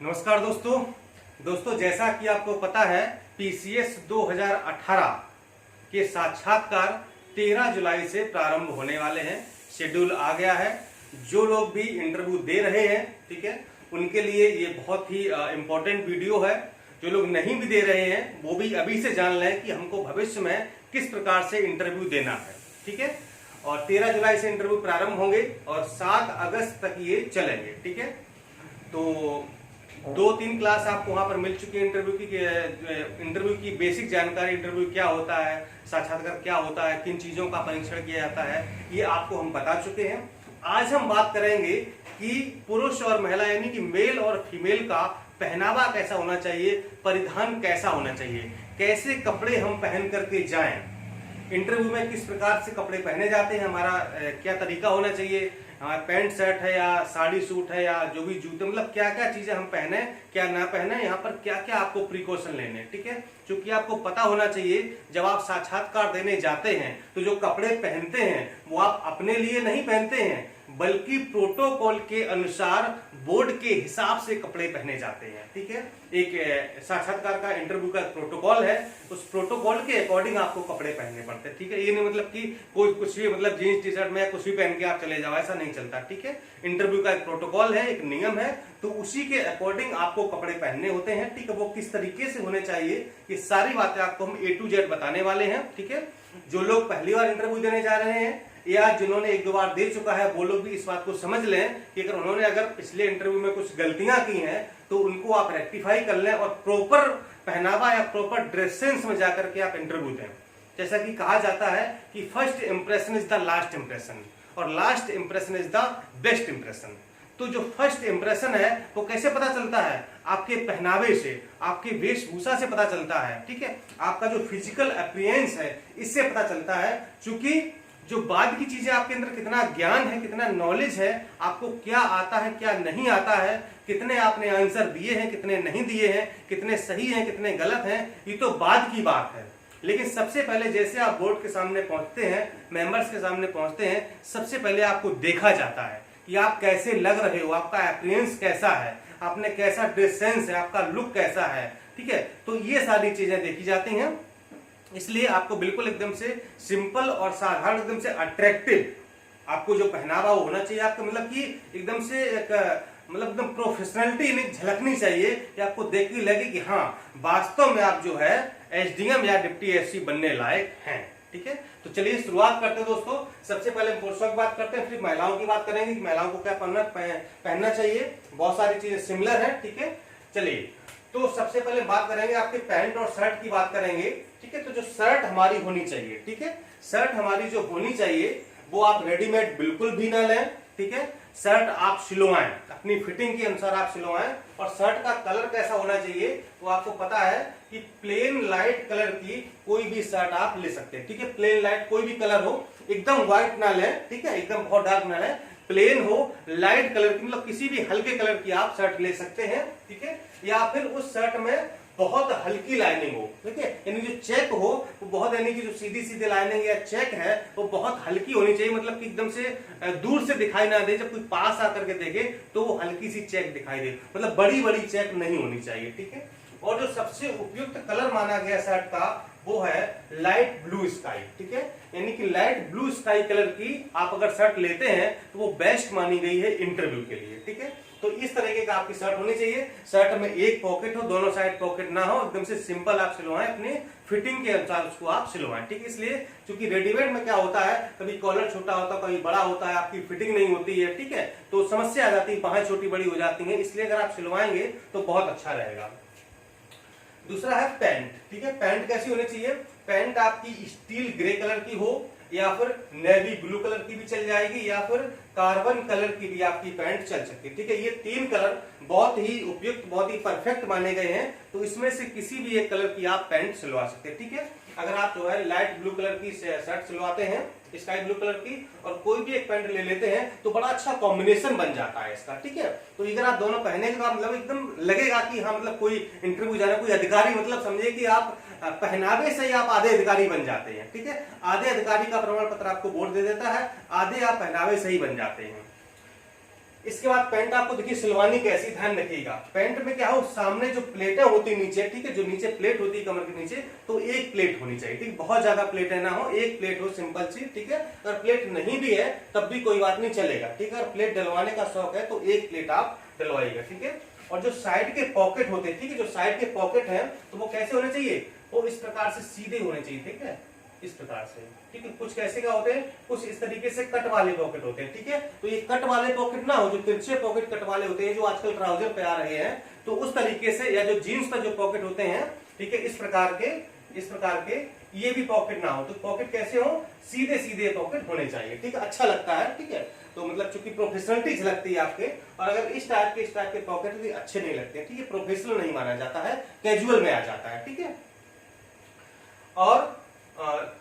नमस्कार दोस्तों जैसा कि आपको पता है पीसीएस 2018 के साक्षात्कार 13 जुलाई से प्रारंभ होने वाले हैं। शेड्यूल आ गया है। जो लोग भी इंटरव्यू दे रहे हैं, ठीक है, उनके लिए ये बहुत ही इम्पोर्टेंट वीडियो है। जो लोग नहीं भी दे रहे हैं वो भी अभी से जान लें कि हमको भविष्य में किस प्रकार से इंटरव्यू देना है, ठीक है। और 13 जुलाई से इंटरव्यू प्रारंभ होंगे और 7 अगस्त तक ये चलेंगे, ठीक है। तो 2-3 क्लास आपको वहां पर मिल चुकी है इंटरव्यू की बेसिक जानकारी, इंटरव्यू क्या होता है, साक्षात्कार क्या होता है, किन चीजों का परीक्षण किया जाता है, ये आपको हम बता चुके हैं। आज हम बात करेंगे कि पुरुष और महिला यानी कि मेल और फीमेल का पहनावा कैसा होना चाहिए, परिधान कैसा होना चाहिए, कैसे कपड़े हम पहन करके जाएं, इंटरव्यू में किस प्रकार से कपड़े पहने जाते हैं, हमारा क्या तरीका होना चाहिए, पैंट शर्ट है या साड़ी सूट है या जो भी जूते, मतलब क्या क्या चीजें हम पहने क्या ना पहने, यहाँ पर क्या क्या आपको प्रिकॉशन लेने, ठीक है। क्योंकि आपको पता होना चाहिए जब आप साक्षात्कार देने जाते हैं तो जो कपड़े पहनते हैं वो आप अपने लिए नहीं पहनते हैं बल्कि प्रोटोकॉल के अनुसार बोर्ड के हिसाब से कपड़े पहने जाते हैं, ठीक है। एक साक्षात्कार का इंटरव्यू का प्रोटोकॉल है, उस प्रोटोकॉल के अकॉर्डिंग आपको कपड़े पहनने पड़ते हैं, ठीक है। ये नहीं मतलब कि कोई कुछ भी मतलब जीन्स टी शर्ट में कुछ भी पहन के आप चले जाओ, ऐसा नहीं चलता, ठीक है। इंटरव्यू का एक प्रोटोकॉल है, एक नियम है, तो उसी के अकॉर्डिंग आपको कपड़े पहनने होते हैं, ठीक है। वो किस तरीके से होने चाहिए ये सारी बातें आपको हम A to Z बताने वाले हैं, ठीक है। जो लोग पहली बार इंटरव्यू देने जा रहे हैं या जिन्होंने 1-2 बार दे चुका है वो लोग भी इस बात को समझ लें कि अगर पिछले इंटरव्यू में कुछ गलतियां की हैं तो उनको आप रेक्टिफाई कर लें और प्रॉपर पहनावा या प्रॉपर ड्रेस सेंस में जाकर के आप इंटरव्यू दें। जैसा कि कहा जाता है कि first impression is the last impression और last impression is the best impression. तो जो फर्स्ट इंप्रेशन है वो कैसे पता चलता है? आपके पहनावे से, आपके वेशभूषा से पता चलता है, ठीक है। आपका जो फिजिकल अपीयरेंस है इससे पता चलता है। क्योंकि जो बाद की चीजें आपके अंदर कितना ज्ञान है, कितना नॉलेज है, आपको क्या आता है क्या नहीं आता है, कितने आपने आंसर दिए हैं कितने नहीं दिए हैं, कितने सही हैं कितने गलत हैं, ये तो बाद की बात है। लेकिन सबसे पहले जैसे आप बोर्ड के सामने पहुंचते हैं, मेंबर्स के सामने पहुंचते हैं, सबसे पहले आपको देखा जाता है कि आप कैसे लग रहे हो, आपका अपीयरेंस कैसा है, आपने कैसा ड्रेस सेंस है, आपका लुक कैसा है, ठीक है। तो ये सारी चीजें देखी जाती हैं। इसलिए आपको बिल्कुल एकदम से सिंपल और साधारण, एकदम से अट्रैक्टिव आपको जो पहनावा वो होना चाहिए। आपको मतलब कि एकदम से एक मतलब एकदम प्रोफेशनलिटी नहीं झलकनी चाहिए कि आपको देख के लगे कि हाँ वास्तव में आप जो है एसडीएम या डिप्टी एससी बनने लायक हैं, ठीक है। तो चलिए शुरुआत करते हैं दोस्तों। सबसे पहले हम पुरुषों की बात करते हैं, फिर महिलाओं की बात करेंगे कि महिलाओं को क्या पहनना चाहिए। बहुत सारी चीजें सिमिलर है, ठीक है। चलिए तो सबसे पहले बात करेंगे आपके पैंट और शर्ट की बात करेंगे, ठीक है। तो जो शर्ट हमारी होनी चाहिए, ठीक है, शर्ट हमारी जो होनी चाहिए वो आप रेडीमेड बिल्कुल भी ना लें, ठीक है। शर्ट आप सिलवाएं, अपनी फिटिंग के अनुसार आप सिलवाएं। और शर्ट का कलर कैसा होना चाहिए तो आपको पता है कि प्लेन लाइट कलर की कोई भी शर्ट आप ले सकते हैं, ठीक है। प्लेन लाइट कोई भी कलर हो, एकदम व्हाइट ना लें, ठीक है, एकदम बहुत डार्क ना लें, प्लेन हो, लाइट कलर की, मतलब किसी भी हल्के कलर की आप शर्ट ले सकते हैं, ठीक है। या फिर उस शर्ट में बहुत हल्की लाइनिंग हो, ठीक है, यानी जो चेक हो वो बहुत, यानी कि जो सीधी सीधी लाइनिंग या चेक है वो बहुत हल्की होनी चाहिए, मतलब कि एकदम से दूर से दिखाई ना दे, जब कोई पास आकर के देखे तो वो हल्की सी चेक दिखाई दे, मतलब बड़ी बड़ी चेक नहीं होनी चाहिए, ठीक है। और जो सबसे उपयुक्त कलर माना गया शर्ट का वो है लाइट ब्लू स्काई, ठीक है, यानी कि लाइट ब्लू स्काई कलर की आप अगर शर्ट लेते हैं तो वो बेस्ट मानी गई है इंटरव्यू के लिए, ठीक है। तो इस तरीके का आपकी शर्ट होनी चाहिए। शर्ट में एक पॉकेट हो, दोनों साइड पॉकेट ना हो, एकदम से सिंपल आप सिलवाएं, अपनी फिटिंग के अनुसार उसको आप सिलवाएं, ठीक है। इसलिए क्योंकि रेडीमेड में क्या होता है, कभी कॉलर छोटा होता है, कभी बड़ा होता है, आपकी फिटिंग नहीं होती है, ठीक है, तो समस्या आ जाती है, बाहें छोटी बड़ी हो जाती है। इसलिए अगर आप सिलवाएंगे तो बहुत अच्छा रहेगा। दूसरा है पैंट, ठीक है। पैंट कैसी होनी चाहिए? पैंट आपकी स्टील ग्रे कलर की हो या फिर नेवी ब्लू कलर की भी चल जाएगी या फिर कार्बन कलर की भी आपकी पैंट चल सकती है, ठीक है। ये 3 कलर बहुत ही उपयुक्त, बहुत ही परफेक्ट माने गए हैं, तो इसमें से किसी भी एक कलर की आप पैंट सिलवा सकते हैं, ठीक है। अगर आप जो है लाइट ब्लू कलर की शर्ट सिलवाते हैं, स्काई ब्लू कलर की, और कोई भी एक पैंट ले लेते हैं तो बड़ा अच्छा कॉम्बिनेशन बन जाता है इसका, ठीक है। तो अगर आप दोनों पहनेंगे तो आप मतलब एकदम लगेगा कि हाँ मतलब कोई इंटरव्यू जाना, कोई अधिकारी, मतलब समझिए कि आप पहनावे से ही आप आधे अधिकारी बन जाते हैं, ठीक है। आधे अधिकारी का प्रमाण पत्र आपको बोर्ड दे देता है, आधे आप पहनावे से ही बन जाते हैं। इसके बाद पैंट आपको देखिए सिलवानी कैसी, ध्यान रखिएगा। पैंट में क्या हो, सामने जो प्लेटें होती है नीचे, ठीक है, जो नीचे प्लेट होती है कमर के नीचे, तो एक प्लेट होनी चाहिए, ठीक, बहुत ज्यादा प्लेटें ना हो, एक प्लेट हो सिंपल सी, ठीक है। अगर प्लेट नहीं भी है तब भी कोई बात नहीं, चलेगा, ठीक है। अगर प्लेट डलवाने का शौक है तो एक प्लेट आप डलवाइएगा, ठीक है। और जो साइड के पॉकेट होते हैं, ठीक है, जो साइड के पॉकेट है तो वो कैसे होने चाहिए, वो इस प्रकार से सीधे होने चाहिए, ठीक है, इस प्रकार से, ठीक है। कुछ कैसे का होते हैं, कुछ इस तरीके से कट वाले पॉकेट होते हैं, ठीक है। तो ये कट वाले पॉकेट ना हो, जो तिरछे पॉकेट कट वाले होते हैं जो आजकल ट्राउजर पे आ रहे हैं, तो उस तरीके से, या जो जीन्स पर जो पॉकेट होते हैं, ठीक है, इस प्रकार के ये भी पॉकेट ना हो। तो पॉकेट कैसे हो, सीधे सीधे पॉकेट होने चाहिए, ठीक है, अच्छा लगता है, ठीक है। तो मतलब चूंकि प्रोफेशनलिटी झलकती है आपके, और अगर इस टाइप के पॉकेट भी अच्छे नहीं लगते, ठीक है, प्रोफेशनल नहीं माना जाता है, कैजुअल में आ जाता है, ठीक है। और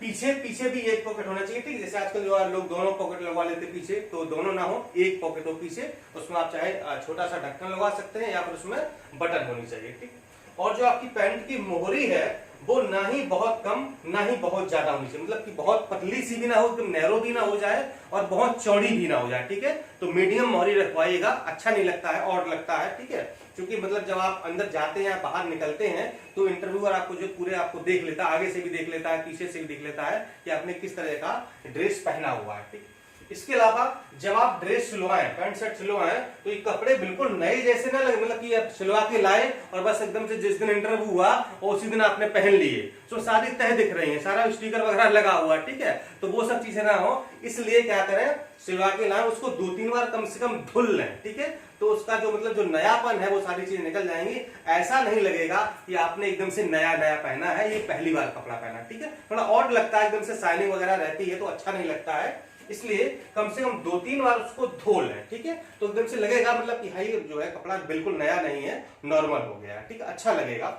पीछे भी एक पॉकेट होना चाहिए, ठीक है। जैसे आजकल जो लोग दोनों पॉकेट लगवा लेते पीछे, तो दोनों ना हो, एक पॉकेट हो पीछे, उसमें आप चाहे छोटा सा ढक्कन लगवा सकते हैं या फिर उसमें बटन होनी चाहिए, ठीक। और जो आपकी पैंट की मोहरी है वो ना ही बहुत कम ना ही बहुत ज्यादा होनी चाहिए, मतलब कि बहुत पतली सी भी ना हो, एकदम नैरो भी ना हो जाए और बहुत चौड़ी भी ना हो जाए, ठीक है। तो मीडियम मोहरी रखवाइएगा, अच्छा नहीं लगता है, और लगता है, ठीक है। क्योंकि मतलब जब आप अंदर जाते हैं, बाहर निकलते हैं, तो इंटरव्यूअर आपको जो पूरे आपको देख लेता है, आगे से भी देख लेता है, पीछे से भी देख लेता है कि आपने किस तरह का ड्रेस पहना हुआ है, ठीक। इसके अलावा जब आप ड्रेस सिलवाएं, पैंट शर्ट सिलवाएं, तो ये कपड़े बिल्कुल नए जैसे ना लगे, मतलब कि आप सिलवा के लाए और बस एकदम से जिस दिन इंटरव्यू हुआ और उसी दिन आपने पहन लिए, तो सारी तह दिख रही है, सारा स्टिकर वगैरह लगा हुआ, ठीक है। तो वो सब चीजें ना हो, इसलिए क्या करें, सिलवा के लाएं, उसको 2-3 बार कम से कम धुल लें, ठीक है। तो उसका जो मतलब जो नयापन है वो सारी चीजें निकल जाएंगी, ऐसा नहीं लगेगा कि आपने एकदम से नया पहना है, ये पहली बार कपड़ा पहना, ठीक है। थोड़ा ऑड लगता है, एकदम से शाइनिंग वगैरह रहती है तो अच्छा नहीं लगता है, इसलिए कम से कम 2-3 बार उसको धो लें, ठीक है। तो एकदम से लगेगा मतलब कि भाई जो है कपड़ा बिल्कुल नया नहीं है, नॉर्मल हो गया, ठीक है, अच्छा लगेगा।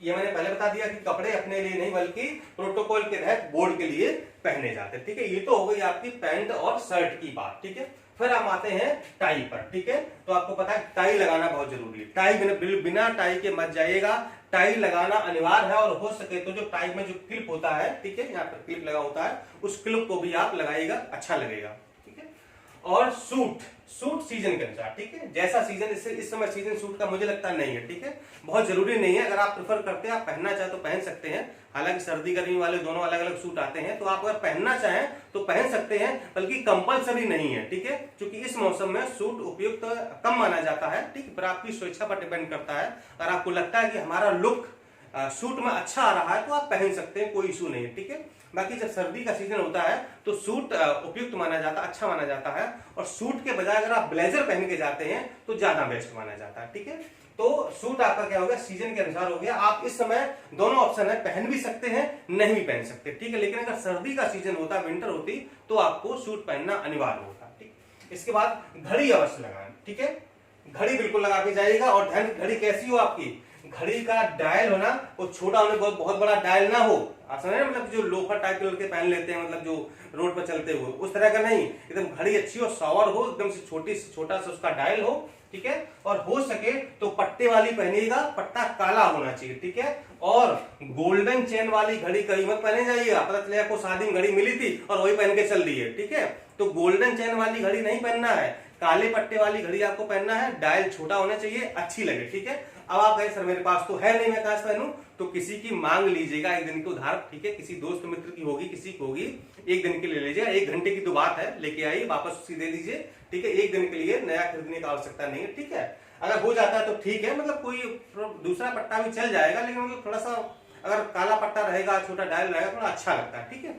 ये मैंने पहले बता दिया कि कपड़े अपने लिए नहीं बल्कि प्रोटोकॉल के तहत बोर्ड के लिए पहने जाते हैं, ठीक है। ये तो हो गई आपकी पैंट और शर्ट की बात, ठीक है। फिर हम आते हैं टाई पर, ठीक है। तो आपको पता है टाई लगाना बहुत जरूरी है, टाई बिना टाई के मत जाइएगा, टाई लगाना अनिवार्य है। और हो सके तो जो टाई में जो क्लिप होता है, ठीक है, यहाँ पर क्लिप लगा होता है, उस क्लिप को भी आप लगाइएगा, अच्छा लगेगा, ठीक है। और सूट सीजन के अनुसार, ठीक है, जैसा सीजन, इस समय सीजन सूट का मुझे लगता नहीं है, ठीक है, बहुत जरूरी नहीं है। अगर आप प्रेफर करते हैं, आप पहनना चाहे तो पहन सकते हैं, हालांकि सर्दी गर्मी वाले दोनों अलग अलग सूट आते हैं, तो आप अगर पहनना चाहें तो पहन सकते हैं, बल्कि कंपलसरी नहीं है, ठीक है। क्योंकि इस मौसम में सूट उपयुक्त कम माना जाता है, ठीक, पर आपकी स्वेच्छा पर डिपेंड करता है। अगर आपको लगता है कि हमारा लुक सूट में अच्छा आ रहा है तो आप पहन सकते हैं, कोई इशू नहीं है, ठीक है। बाकी जब सर्दी का सीजन होता है तो सूट उपयुक्त माना जाता है, अच्छा माना जाता है। और सूट के बजाय अगर आप ब्लेजर पहन के जाते हैं तो ज्यादा बेस्ट माना जाता है, ठीक है। तो सूट आपका क्या हो गया, सीजन के अनुसार हो गया। आप इस समय दोनों ऑप्शन है, पहन भी सकते हैं, नहीं भी पहन सकते, ठीक है। लेकिन अगर सर्दी का सीजन होता, विंटर होती, तो आपको सूट पहनना अनिवार्य होता, ठीक। इसके बाद घड़ी अवश्य लगाएं, ठीक है, घड़ी बिल्कुल लगा के जाइएगा। और ध्यान, घड़ी कैसी हो आपकी, घड़ी का डायल हो ना वो छोटा होने, बहुत बड़ा डायल ना हो, आप समझ रहे हैं, मतलब जो लोफर टाइप के लड़के पहन लेते हैं, मतलब जो रोड पर चलते हुए, उस तरह का नहीं, एकदम घड़ी अच्छी हो, सॉवर हो, एकदम से छोटा सा उसका डायल हो, ठीक है। और हो सके तो पट्टे वाली पहनिएगा, पट्टा काला होना चाहिए, ठीक है। और गोल्डन चेन वाली घड़ी कभी मत पहने जाइएगा, पता चले आपको शादी में घड़ी मिली थी और वही पहन के चल रही है, ठीक है। तो गोल्डन चेन वाली घड़ी नहीं पहनना है, काले पट्टे वाली घड़ी आपको पहनना है, डायल छोटा होना चाहिए, अच्छी लगे, ठीक है। अब आप कहें सर मेरे पास तो है नहीं, मैं कहां से पहनूं, तो किसी की मांग लीजिएगा, एक दिन की उधार, ठीक है, किसी दोस्त मित्र की होगी, किसी की होगी, एक दिन के लिए ले लीजिएगा, 1 घंटे की तो बात है, लेके आइए, वापस उसी दे दीजिए, ठीक है। 1 दिन के लिए नया खरीदने की आवश्यकता नहीं है, ठीक है। अगर हो जाता है तो ठीक है, मतलब कोई दूसरा पट्टा भी चल जाएगा, लेकिन मतलब थोड़ा सा अगर काला पट्टा रहेगा, छोटा डायल रहेगा, थोड़ा अच्छा लगता है, ठीक है।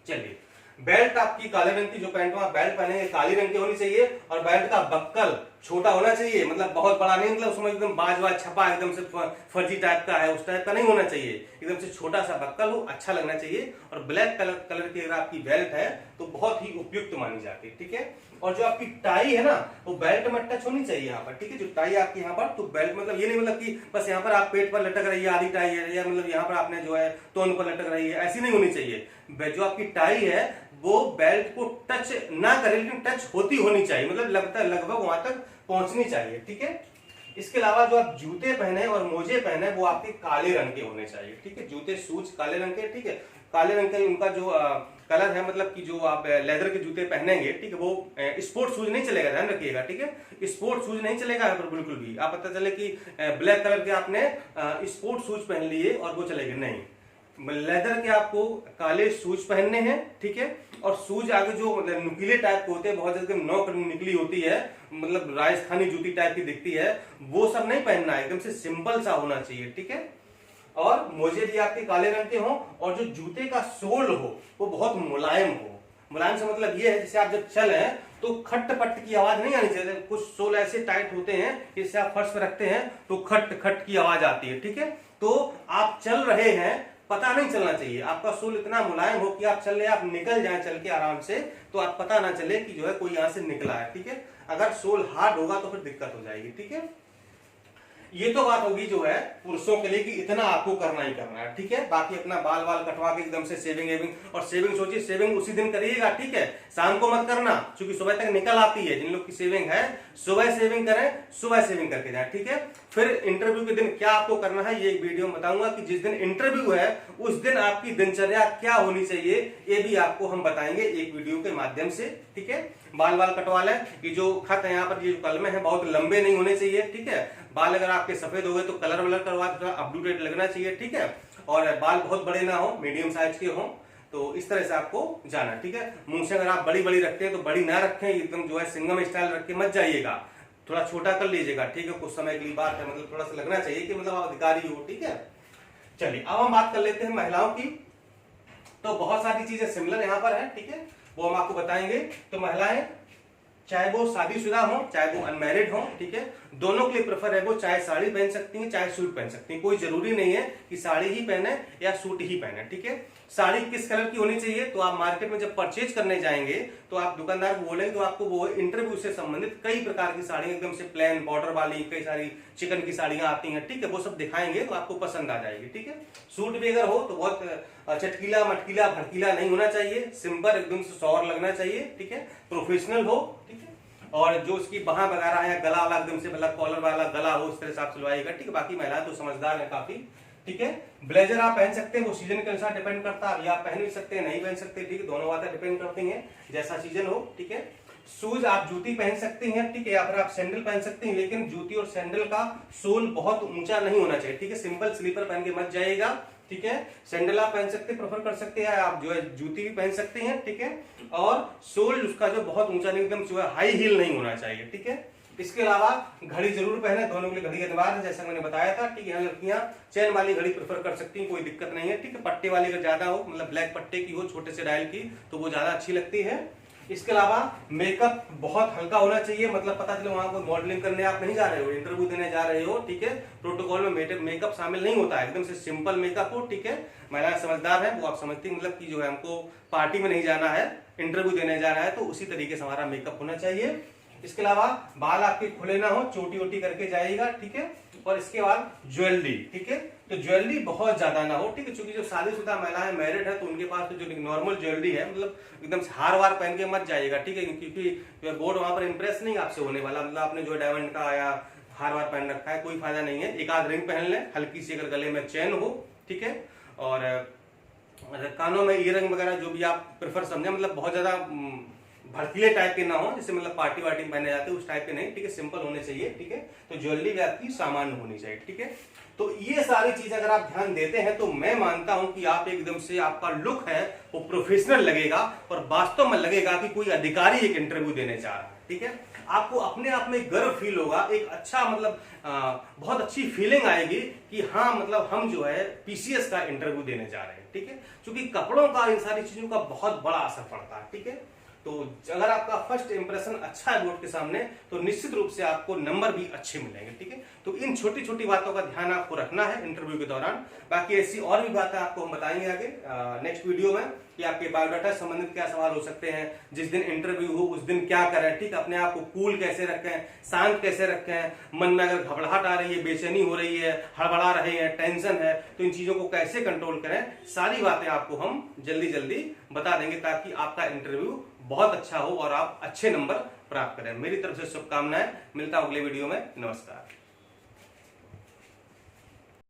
चलिए, बेल्ट आपकी काले रंग की, जो पैंट में आप बेल्ट पहनेंगे काली रंग की होनी चाहिए, और बेल्ट का बक्कल छोटा होना चाहिए, मतलब बहुत बड़ा नहीं, मतलब उसमें एकदम बाज छपा एकदम से फर्जी टाइप का है, उस टाइप का नहीं होना चाहिए, एकदम से छोटा सा बक्कल हो, अच्छा लगना चाहिए। और ब्लैक कलर की अगर आपकी बेल्ट है तो बहुत ही उपयुक्त मानी जाती है, ठीक है। और जो आपकी टाई है ना वो बेल्ट में टच होनी चाहिए यहाँ पर, ठीक है। जो टाई आपकी यहाँ पर, तो बेल्ट मतलब ये नहीं मतलब कि बस यहाँ पर आप पेट पर लटक रही है आधी टाई है, या मतलब यहाँ पर आपने जो है तोन पर लटक रही है, ऐसी नहीं होनी चाहिए। जो आपकी टाई है वो बेल्ट को टच ना करे, लेकिन टच होनी चाहिए, मतलब लगभग वहां तक पहुंचनी चाहिए, ठीक है। इसके अलावा जो आप जूते पहने और मोजे पहने वो आपके काले रंग के होने चाहिए, ठीक है। जूते शूज काले रंग के, ठीक है, काले रंग के उनका जो कलर है, मतलब कि जो आप लेदर के जूते पहनेंगे, ठीक है, वो स्पोर्ट शूज नहीं चलेगा, ध्यान रखिएगा, ठीक है, स्पोर्ट शूज नहीं चलेगा यहाँ पर बिल्कुल भी। आप पता चले कि ब्लैक कलर के आपने स्पोर्ट शूज पहन लिए और वो चलेगा नहीं, लेदर के आपको काले शूज पहनने हैं, ठीक है। और शूज आगे जो मतलब नुकीले टाइप के होते हैं, बहुत ज्यादा नोक निकली होती है, मतलब राजस्थानी जूती टाइप की दिखती है, वो सब नहीं पहनना है, एकदम से सिंपल सा होना चाहिए, ठीक है। और मोजे भी आपके काले रंग के हों, और जो जूते का सोल हो वो बहुत मुलायम हो। मुलायम से मतलब ये है जैसे आप जब चले तो खट पट की आवाज नहीं आनी चाहिए। कुछ सोल ऐसे टाइट होते हैं जिससे आप फर्श पर रखते हैं तो खट खट की आवाज आती है, ठीक है। तो आप चल रहे हैं, पता नहीं चलना चाहिए, आपका सोल इतना मुलायम हो कि आप चल रहे, आप निकल जाए चल के आराम से, तो आप पता ना चले कि जो है कोई यहां से निकला है, ठीक है। अगर सोल हार्ड होगा तो फिर दिक्कत हो जाएगी, ठीक है। ये तो बात होगी जो है पुरुषों के लिए कि इतना आपको करना ही करना है, ठीक है। बाकी अपना बाल वाल कटवा के एकदम से सेविंग एविंग, और सेविंग सोचिए सेविंग उसी दिन करिएगा, ठीक है, शाम को मत करना, क्योंकि सुबह तक निकल आती है। जिन लोग की सेविंग है सुबह सेविंग करें, सुबह सेविंग करके जाए, ठीक है। फिर इंटरव्यू के दिन क्या आपको करना है ये एक वीडियो में बताऊंगा कि जिस दिन इंटरव्यू है उस दिन आपकी दिनचर्या क्या होनी चाहिए, ये भी आपको हम बताएंगे एक वीडियो के माध्यम से, ठीक है। बाल वाल कटवा लें, कि जो खत है यहाँ पर, ये कलमे हैं बहुत लंबे नहीं होने चाहिए, ठीक है। बाल अगर आपके सफेद हो गए तो कलर वलर करवा, थोड़ा अप टू डेट लगना चाहिए, ठीक है। और बाल बहुत बड़े ना हो, मीडियम साइज के हों, तो इस तरह से आपको जाना, ठीक है। मूंछें अगर आप बड़ी बड़ी रखते हैं तो बड़ी ना रखें, एकदम जो है सिंगम स्टाइल रख के मत जाइएगा, थोड़ा छोटा कर लीजिएगा, ठीक है। कुछ समय के लिए बात है, मतलब थोड़ा सा लगना चाहिए कि मतलब आप अधिकारी हो, ठीक है। चलिए अब हम बात कर लेते हैं महिलाओं की। तो बहुत सारी चीजें सिमिलर यहाँ पर है, ठीक है, वो हम आपको बताएंगे। तो महिलाएं चाहे वो शादीशुदा हो चाहे वो अनमैरिड हो, ठीक है, दोनों के लिए प्रेफर है वो, चाहे साड़ी पहन सकती हैं चाहे सूट पहन सकती हैं, कोई जरूरी नहीं है कि साड़ी ही पहने या सूट ही पहने, ठीक है। साड़ी किस कलर की होनी चाहिए, तो आप मार्केट में जब परचेज करने जाएंगे तो आप दुकानदार को बोलेंगे तो आपको वो इंटरव्यू से संबंधित कई प्रकार की साड़ी, एकदम से प्लेन बॉर्डर वाली कई सारी चिकन की साड़ियां आती हैं, ठीक है, वो सब दिखाएंगे तो आपको पसंद आ जाएगी, ठीक है। सूट भी अगर हो तो बहुत चटकीला मटकीला भड़कीला नहीं होना चाहिए, सिंपल एकदम से सौर लगना चाहिए, ठीक है, प्रोफेशनल हो, ठीक है। और जो उसकी बाह वगैरह है, गला वाला एकदम से मतलब कॉलर वाला गला हो, इस तरह से आप सिलवाइएगा, ठीक है। बाकी महिलाएं तो समझदार है काफी, ठीक है। ब्लेजर आप पहन सकते हैं, वो सीजन के अनुसार डिपेंड करता है, आप पहन भी सकते हैं नहीं पहन सकते, ठीक है, दोनों बातें डिपेंड करती हैं जैसा सीजन हो, ठीक है। शूज आप जूती पहन सकती हैं, ठीक है, या फिर आप सैंडल पहन सकते हैं, लेकिन जूती और सैंडल का सोल बहुत ऊंचा नहीं होना चाहिए, ठीक है। सिंपल स्लीपर पहन के मत जाइएगा, ठीक है। सैंडल आप पहन सकते प्रेफर कर सकते हैं, आप जो है जूती भी पहन सकते हैं, ठीक है। और सोल उसका जो बहुत ऊंचा नहीं, एकदम जो है हाई हील नहीं होना चाहिए, ठीक है। इसके अलावा घड़ी जरूर पहने, दोनों के लिए घड़ी अनिवार्य है, जैसा मैंने बताया था, ठीक है। लड़कियां चैन वाली घड़ी प्रेफर कर सकती हैं, कोई दिक्कत नहीं है, ठीक है। पट्टे वाली अगर ज्यादा हो, मतलब ब्लैक पट्टे की हो, छोटे से डायल की, तो वो ज्यादा अच्छी लगती है। इसके अलावा मेकअप बहुत हल्का होना चाहिए, मतलब पता चले वहां कोई मॉडलिंग करने आप नहीं जा रहे हो, इंटरव्यू देने जा रहे हो, ठीक है। प्रोटोकॉल में मेकअप शामिल नहीं होता है, एकदम से सिंपल मेकअप हो, ठीक है। महिला समझदार है, वो आप समझती हैं, मतलब कि जो है हमको पार्टी में नहीं जाना है, इंटरव्यू देने जाना है, तो उसी तरीके से हमारा मेकअप होना चाहिए। इसके अलावा बाल आपके खुले ना हो, चोटी वोटी करके जाइएगा, ठीक है। और इसके बाद ज्वेलरी, ठीक है, तो ज्वेलरी बहुत ज्यादा ना हो, ठीक है, क्योंकि जो शादीशुदा महिलाएं मैरिड है तो उनके पास तो जो नॉर्मल ज्वेलरी है, मतलब एकदम से हार वार पहन के मत जाइएगा, ठीक है, क्योंकि बोर्ड वहां पर इंप्रेस नहीं आपसे होने वाला, मतलब आपने जो डायमंड का या हार वार पहन रखा है, कोई फायदा नहीं है। एक आध रिंग पहन ले, हल्की सी अगर गले में चैन हो, ठीक है। और कानों में ईयरिंग वगैरह जो भी आप प्रेफर समझे, मतलब बहुत ज्यादा भड़कीले टाइप के ना हो, जैसे मतलब पार्टी वार्टी पहने जाते हैं उस टाइप के नहीं, ठीक है, सिंपल होने चाहिए, ठीक है। तो ज्वेलरी भी आपकी सामान्य होनी चाहिए, ठीक है। तो ये सारी चीजें अगर आप ध्यान देते हैं तो मैं मानता हूं कि आप एकदम से आपका लुक है वो प्रोफेशनल लगेगा और वास्तव में लगेगा कि कोई अधिकारी एक इंटरव्यू देने जा रहा है, ठीक है। आपको अपने आप में गर्व फील होगा, एक अच्छा मतलब बहुत अच्छी फीलिंग आएगी कि हाँ मतलब हम जो है पीसीएस का इंटरव्यू देने जा रहे हैं, ठीक है। क्योंकि कपड़ों का, इन सारी चीजों का बहुत बड़ा असर पड़ता है, ठीक है। तो अगर आपका फर्स्ट इंप्रेशन अच्छा है बोर्ड के सामने तो निश्चित रूप से आपको नंबर भी अच्छे मिलेंगे, ठीक है। तो इन छोटी छोटी बातों का ध्यान आपको रखना है इंटरव्यू के दौरान। बाकी ऐसी और भी बातें आपको हम बताएंगे आगे नेक्स्ट वीडियो में कि आपके बायोडाटा से संबंधित क्या सवाल हो सकते हैं, जिस दिन इंटरव्यू हो उस दिन क्या करें, ठीक है, अपने आप को कूल कैसे रखें, शांत कैसे रखें, मन में अगर घबराहट आ रही है, बेचैनी हो रही है, हड़बड़ा रहे हैं, टेंशन है, तो इन चीजों को कैसे कंट्रोल करें, सारी बातें आपको हम जल्दी जल्दी बता देंगे ताकि आपका इंटरव्यू बहुत अच्छा हो और आप अच्छे नंबर प्राप्त करें। मेरी तरफ से शुभकामनाएं, मिलता हूं अगले वीडियो में, नमस्कार।